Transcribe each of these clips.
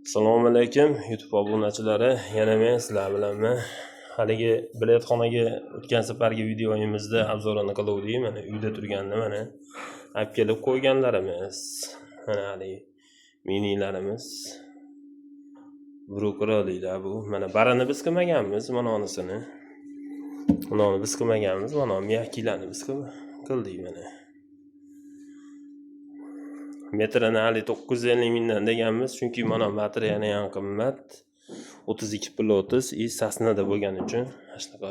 Assalomu alaykum YouTube obunachilari, yana men sizlar bilanman. Haligi biletxonaga o'tgan safargi videoyimizda obzorini qiluvdik. Mana uyda turganda mana olib kelib qo'yganlarimiz. Mana haligi minilarimiz. Brokolilar bu. Mana barini biz qilmaganmiz, mana onisini. Uni biz qilmaganmiz, mana miyakkilarni biz qildik mana. Metrini hali 950 mingdan deganmiz, chunki mana materiali ham qimmat. 32+30 sasnada bo'lgani uchun shunaqa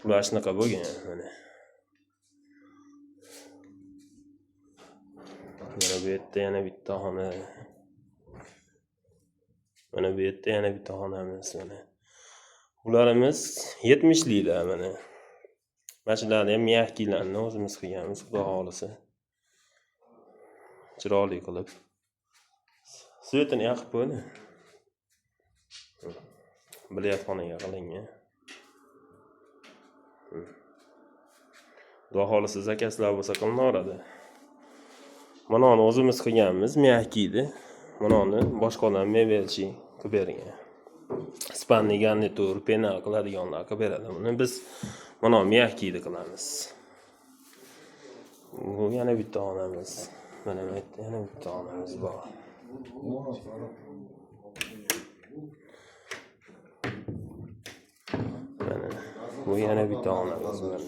ular shunaqa bo'lgan mana. Mana bu yerda yana bitta xona. Mana bu yerda yana bitta xonamiz mana. Ularimiz 70liklar mana. Mashinalari ham miyakkilarni o'zimiz qilganmiz, xudo xolisa. Chiroyli qilib. Svetini yoqib qo'ydi. Biletxonaga qilingan. Xudo xolisa zakazlar bo'lsa qilinaveradi. Mana uni o'zimiz qilganmiz, miyakkiydi. Mana uni boshqalardan mebelchi qilib bergan. Spanli garnitur, penal qiladiganlar qilib beradi. Uni biz mana miyakkiydi qilamiz. Bu yana bitta xonamiz. Mana bu yerda yana bitta xonamiz bor. Mana bu yana bitta xonamiz bor.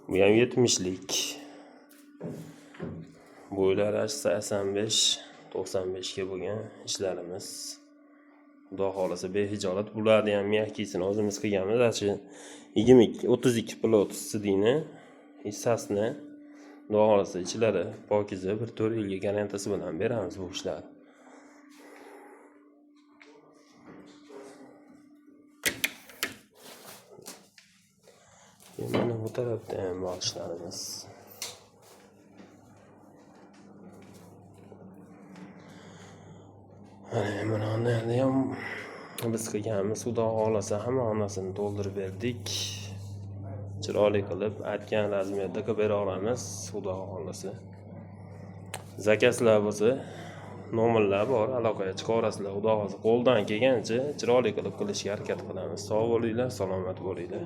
Bu ham 70lik. Bo'ylari 85-95 ga bo'lgan ishlarimiz. Xudo xolisa behijolat bularni ham miyakkisini o'zimiz qilganmiz. 32+30 sidini hissasini xudo xolisa ichlari pokiza 1-4 yilga garantiyasi bilan beramiz bu ishlarni. Mana bu tarafda ham bor ishlarimiz. Mana uni ham biz qilganmiz, xudo xolisa hamma onasini to'ldirib berdik. Chiroyli qilib aytgan razmerda qilib bera olamiz, xudo xolisa. Zakazlar bo'lsa, nomerlar bor, aloqaga chiqarasizlar. Xudo xolisa qo'ldan kelgancha chiroyli qilib qilishga harakat qilamiz. Sog' bo'linglar, salomat bo'linglar.